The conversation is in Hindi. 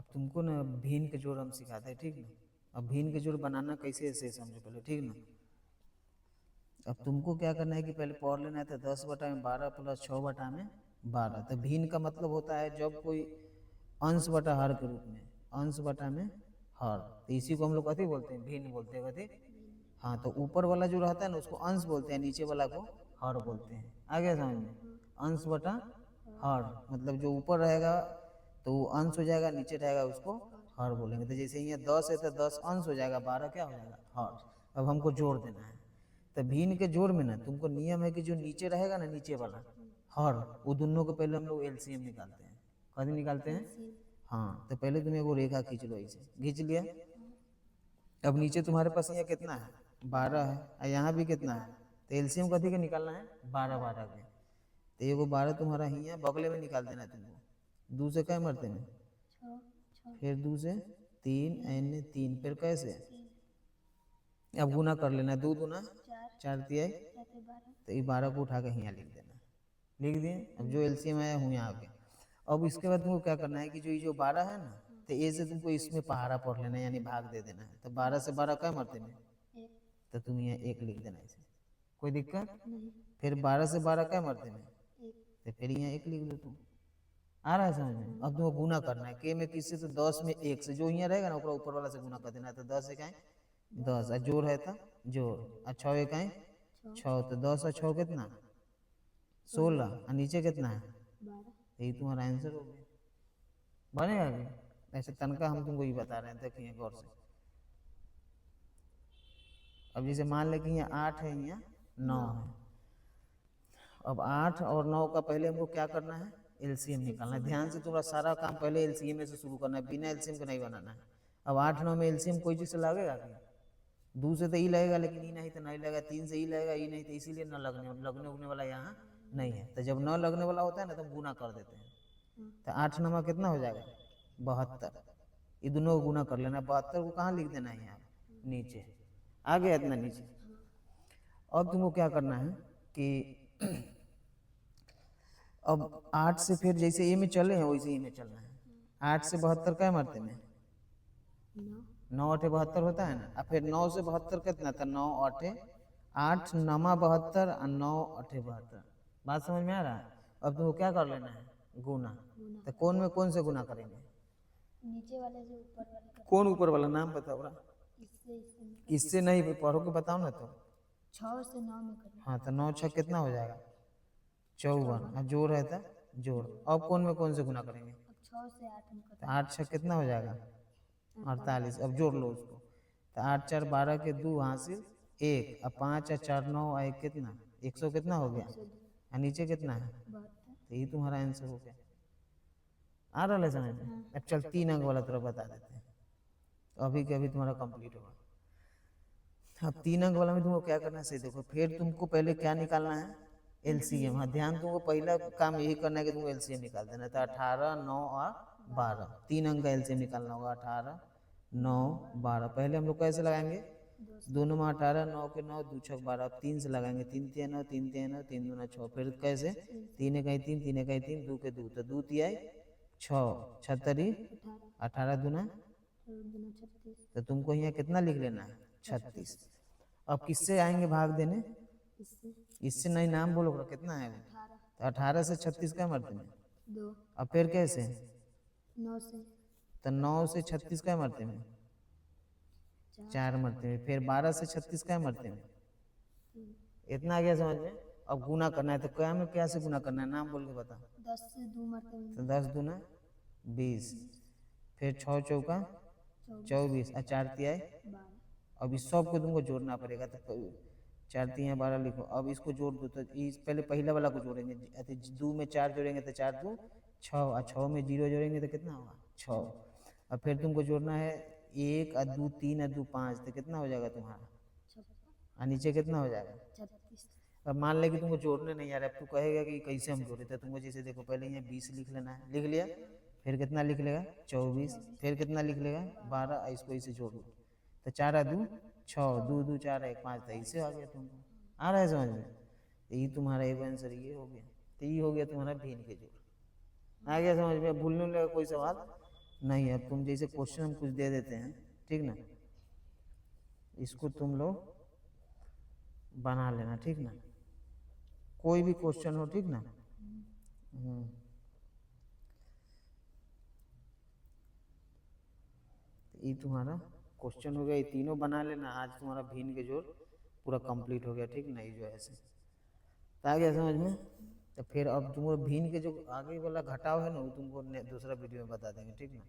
अब तुमको ना भिन्न के जोड़ हम सिखाते हैं, ठीक ना। अब भिन्न के जोड़ बनाना कैसे ऐसे समझो पहले, ठीक ना। अब तुमको क्या करना है कि पहले पढ़ लेना है तो 10/12 प्लस 6/12। तो भिन्न का मतलब होता है जब कोई अंश बटा हर के रूप में, अंश बटा में हर, तो इसी को हम लोग कथी बोलते हैं, भिन्न बोलते हैं कथी। हाँ, तो ऊपर वाला जो रहता है ना उसको अंश बोलते हैं, नीचे वाला को हर बोलते हैं। आ गया समझ में। अंश बटा हर मतलब जो ऊपर रहेगा तो वो अंश हो जाएगा, नीचे रहेगा उसको हर बोलेंगे। तो जैसे यहाँ 10 है तो 10 अंश हो जाएगा, 12 क्या हो जाएगा, हर। अब हमको जोड़ देना है। तो भिन्न के जोड़ में ना तुमको नियम है कि जो नीचे रहेगा ना, नीचे वाला हर, वो दोनों को पहले हम लोग एलसीएम निकालते हैं। कभी निकालते हैं। हाँ, तो पहले तुम्हें वो रेखा खींच लो, ऐसे खींच लिया। अब नीचे तुम्हारे पास यहाँ कितना है, 12 है, और यहाँ भी कितना है, तो एलसीएम कथी के निकालना है, 12/12 के। तो ये 12 तुम्हारा यहाँ बगले में निकाल देना है तुमको। 2 से क्या मरते में, फिर 2 से 3 एन 3, फिर कैसे, अब गुना कर लेना, 2 दूना 4 तिया, तो ये 12 को उठा के यहाँ लिख देना। लिख दिए। अब जो एलसीएम आया हूँ यहाँ आ गया। अब इसके बाद तुमको क्या करना है कि जो ये जो 12 है ना, तो ए से तुमको इसमें पहाड़ा पढ़ लेना है, यानी भाग दे देना है। तो 12 से 12 क्या मरते में, तो तुम यहाँ 1 लिख देना इसे, कोई दिक्कत नहीं। फिर 12 से 12 क्या मरते में, तो फिर यहाँ 1 लिख दो तुम। आ रहा है समझ में। अब तुमको गुना करना है, के में किससे, तो 10 में 1 से, जो यहाँ रहेगा ना ऊपर ऊपर वाला से गुना कर देना है। तो 10 से क्या 10, और जोड़ है था जोड़, और 6 एक 6, तो 10 और 6 कितना 16, और नीचे कितना है, यही तुम्हारा आंसर हो गया। बनेगा कि ऐसे तनका हम तुमको ये बता रहे हैं, देखिए गौर से। अब जैसे मान ले कि यहाँ 8 है, यहाँ 9 है। अब 8 और 9 का पहले हमको क्या करना है, एलसीएम निकालना है। ध्यान से तुम्हारा सारा काम पहले एलसीएम में से शुरू करना है, बिना एलसीएम का नहीं बनाना है। अब 8 9 में एलसीएम कोई चीज़ से लगेगा क्या, 2 से तो ई लगेगा, लेकिन ई नहीं तो नहीं लगेगा, 3 से ई लगेगा, ई नहीं तो इसीलिए न लगने उगने वाला यहाँ नहीं है। तो जब न लगने वाला होता है ना तो हम गुना कर देते हैं। तो 8 9 कितना हो जाएगा, 72। ये दोनों को गुना कर लेना। 72 को कहाँ लिख देना है, यहाँ नीचे। आ गया इतना नीचे। अब तुमको क्या करना है कि अब 8 से फिर जैसे ए में चले हैं वैसे ए में चलना है। 8 से 72 क्या मरते में, 9 8 72 होता है ना। और फिर 9 से 72 कितना था, 9 8 8 9 72 और 9 8 72। बात समझ में आ रहा है। अब तुमको क्या कर लेना है, गुना। तो कौन में कौन से गुना करेंगे, नीचे वाले से ऊपर वाले, कौन ऊपर वाला नाम बताओ रहा। इससे नहीं पढ़ो के बताओ ना। तो 6 से 9 में करना। हाँ, तो 9 6 कितना हो जाएगा, 54, और जोड़ है था जोड़। अब कौन में कौन से गुना करेंगे, 6 से 8 में तो 8 6 कितना हो जाएगा, 48। अब जोड़ लो उसको। तो 8 4 12 के 2 हासिल 1, अब 5 और 4 9 और 1 कितना, 100 कितना हो गया, और नीचे कितना है, तो ये तुम्हारा आंसर हो गया। आ रहा है समझ में। अब चल 3 अंक वाला तरफ बता देते हैं, तो अभी के अभी तुम्हारा कंप्लीट होगा। अब 3 अंक वाला में तुमको क्या करना है, सही देखो। फिर तुमको पहले क्या निकालना है, एलसीएम। हाँ, ध्यान, तुमको पहला काम यही करना है कि तुमको एलसीएम निकाल देना है। तो 18 9 और 12, 3 अंक का एलसीएम निकालना होगा। 18 9 12 पहले हम लोग कैसे लगाएंगे, दोनों में 18 9 के 9 2 6 12। अब 3 से लगाएंगे, 3 3 9 3 3 9 3 2 6। फिर कैसे, 3 1 3 3 1 3 2 के 2, तो 2 तिया 6 छतरी 18 दूना, तो तुमको यहाँ कितना लिख लेना है, 36। अब किससे आएंगे भाग देने, इससे नहीं, नाम बोलो कितना है, तो 18 से 36 क्या मरते में, 2। अब फिर कैसे, 9 से, तो 9 से 36 क्या मरते में, 4 मरते में। फिर 12 से 36 क्या मरते में, इतना आ गया समझ में। अब गुना करना है, तो क्या में क्या से गुना करना है, नाम बोल के बता। 10 से 2 मरते में, तो 10 दूना 20, फिर 6 चौका 24, और 4 तिया 12। अब इस सब को तुमको जोड़ना पड़ेगा। तो 4 तिया 12 लिखो। अब इसको जोड़ दो, तो इस पहले पहला वाला को जोड़ेंगे। 2 में 4 जोड़ेंगे तो 4 2 6, और 6 में 0 जोड़ेंगे तो कितना होगा, 6। और फिर तुमको जोड़ना है 1 और 2 3 और 2 5, तो कितना हो जाएगा तुम्हारा, और नीचे कितना हो जाएगा, 36। अब मान ले कि तुमको जोड़ने नहीं आ रहा है, अब तू कहेगा कि कैसे हम जोड़े। तो तुमको जैसे देखो, पहले यहाँ 20 लिख लेना है, लिख लिया। फिर कितना लिख लेगा, 24, फिर कितना लिख लेगा, 12, इसको इसे जोड़ लो। तो 4 और 2 6, 2 2 4 1 5, तो इसे आ गया तुमको। आ रहा है समझ में। तो ये तुम्हारा एक आंसर ये हो गया। तो ये हो गया तुम्हारा भिन्न के जोड़। आ गया समझ में। भूलने लगा कोई सवाल, नहीं, अब तुम जैसे क्वेश्चन हम कुछ दे देते हैं, ठीक ना, इसको तुम लोग बना लेना, ठीक ना, कोई भी क्वेश्चन हो, ठीक ना। ये तुम्हारा क्वेश्चन हो गया, ये तीनों बना लेना। आज तुम्हारा भिन्न के जोड़ पूरा कंप्लीट हो गया, ठीक ना, ये जो ऐसे तो आ गया समझ में। तो फिर अब तुमको भिन्न के जो आगे वाला घटाव है ना, वो तुमको दूसरा वीडियो में बता देंगे, ठीक ना।